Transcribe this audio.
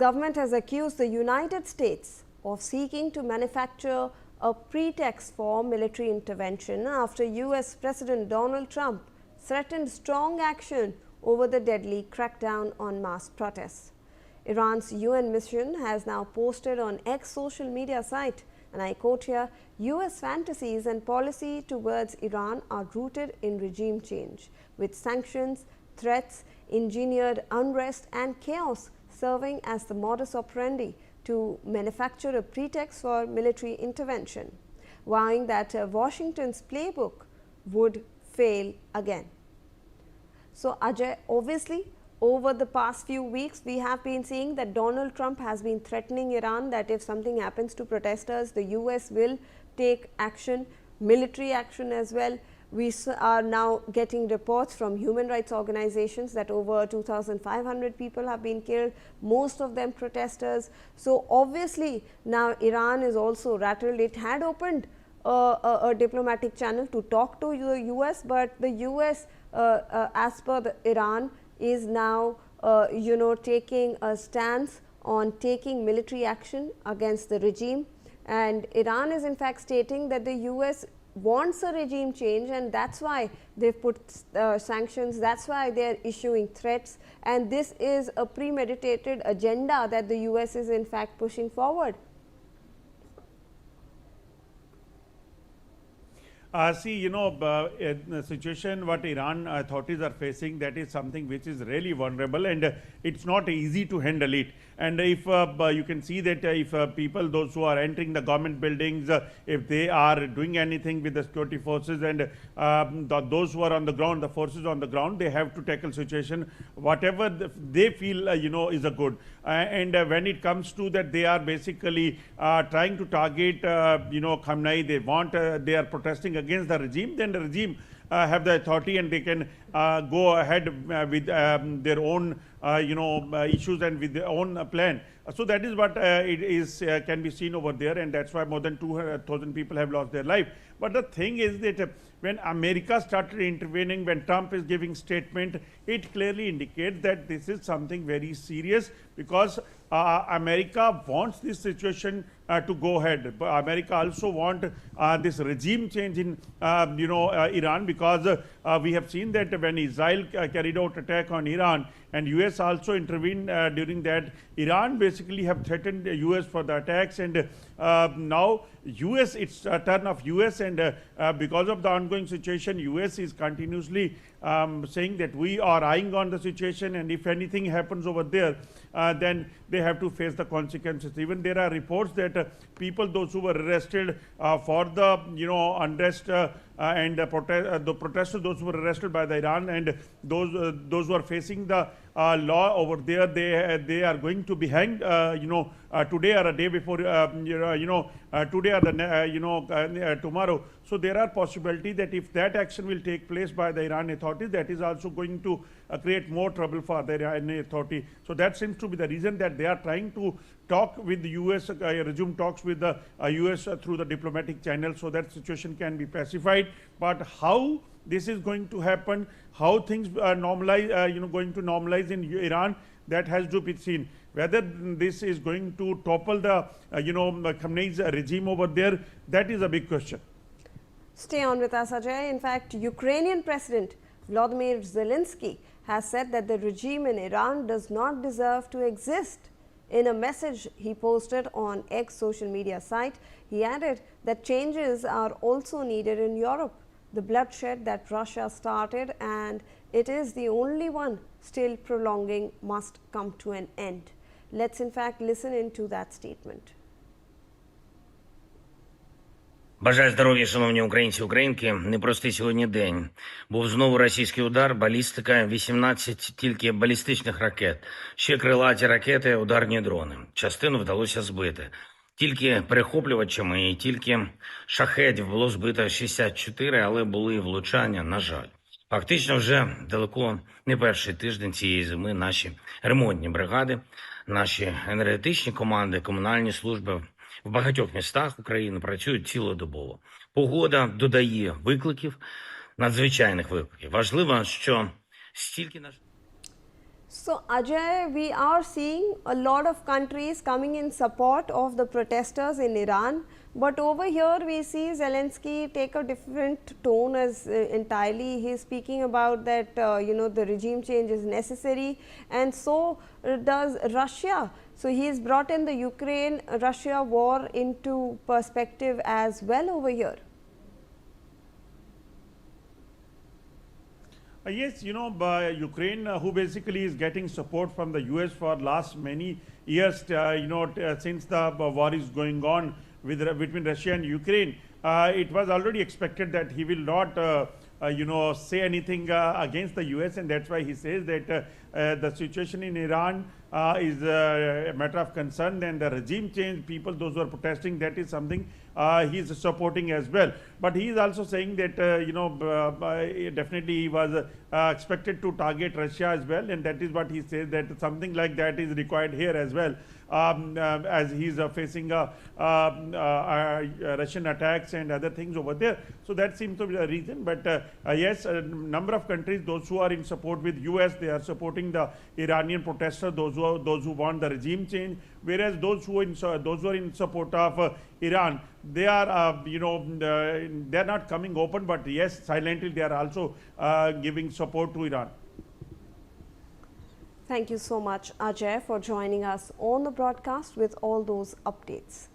Government has accused the United States of seeking to manufacture a pretext for military intervention after US President Donald Trump threatened strong action over the deadly crackdown on mass protests. Iran's UN mission has now posted on X social media site, and I quote here, US fantasies and policy towards Iran are rooted in regime change, with sanctions, threats, engineered unrest and chaos serving as the modus operandi to manufacture a pretext for military intervention, vowing that Washington's playbook would fail again. So, Ajay, obviously, over the past few weeks, we have been seeing that Donald Trump has been threatening Iran that if something happens to protesters, the US will take action, military action as well. We are now getting reports from human rights organizations that over 2,500 people have been killed, most of them protesters. So, obviously, now Iran is also rattled. It had opened a diplomatic channel to talk to the US, but the US, as per Iran, is now taking a stance on taking military action against the regime. And Iran is in fact stating that the US wants a regime change, and that's why they've put sanctions, that's why they're issuing threats, and this is a premeditated agenda that the US is in fact pushing forward. See, the situation what Iran authorities are facing, that is something which is really vulnerable, and it's not easy to handle it. And if you can see that if people, those who are entering the government buildings, if they are doing anything with the security forces, and those who are on the ground, the forces on the ground, they have to tackle situation, whatever they feel, is a good. And when it comes to that, they are basically trying to target, Khamenei, they are protesting against the regime, then the regime have the authority and they can go ahead with their own issues and with their own plan. So that is what it is can be seen over there, and that's why more than 200,000 people have lost their life. But the thing is that when America started intervening, when Trump is giving statement, it clearly indicates that this is something very serious, because America wants this situation to go ahead. But America also want this regime change in Iran, because we have seen that when Israel carried out attack on Iran and US also intervened during that, Iran basically have threatened the US for the attacks, and now US, it's a turn of US, and because of the ongoing situation, US is continuously saying that we are eyeing on the situation, and if anything happens over there, then they have to face the consequences. Even there are reports that people, those who were arrested for the unrest and the protesters, those who were arrested by the Iran, and those who are facing the law over there, they are going to be hanged today or a day before today or the tomorrow. So there are possibility that if that action will take place by the Iran authorities, that is also going to create more trouble for the Iranian authority. So that seems to be the reason that they are trying to talk with the US, resume talks with the US through the diplomatic channel, so that situation can be pacified. But how this is going to happen, how things normalize, going to normalize in Iran, that has to be seen. Whether this is going to topple the Khamenei's regime over there, that is a big question. Stay on with us, Ajay. In fact, Ukrainian President Volodymyr Zelensky has said that the regime in Iran does not deserve to exist. In a message he posted on X social media site, he added that changes are also needed in Europe. The bloodshed that Russia started, and it is the only one still prolonging, must come to an end. Let's in fact listen into that statement. Бажаю здоров'я, шановні українці, українки. Непростий сьогодні день. Був знову російський удар, балістика, 18 тільки балістичних ракет. Ще крилаті ракети, ударні дрони. Частину вдалося збити. Тільки перехоплювачами і тільки шахедів було збито 64, але були влучання, на жаль. Фактично вже далеко не перший тиждень цієї зими наші ремонтні бригади, наші енергетичні команди, комунальні служби в багатьох містах України працюють цілодобово. Погода додає викликів, надзвичайних викликів. Важливо, що стільки So, Ajay, we are seeing a lot of countries coming in support of the protesters in Iran, but over here we see Zelensky take a different tone as entirely. He is speaking about that the regime change is necessary, and so does Russia. So, he has brought in the Ukraine-Russia war into perspective as well over here. Yes, Ukraine, who basically is getting support from the US for last many years, since the war is going on between Russia and Ukraine, it was already expected that he will not, say anything against the US, and that's why he says that the situation in Iran is a matter of concern, and the regime change, people, those who are protesting, that is something he is supporting as well. But he is also saying that definitely he was expected to target Russia as well, and that is what he says, that something like that is required here as well, as he is facing Russian attacks and other things over there. So that seems to be the reason. But yes, a number of countries, those who are in support with US, they are supporting the Iranian protesters, those who want the regime change, whereas those who are in support of Iran, they are they are not coming open, but yes, silently they are also giving support to Iran. Thank you so much, Ajay, for joining us on the broadcast with all those updates.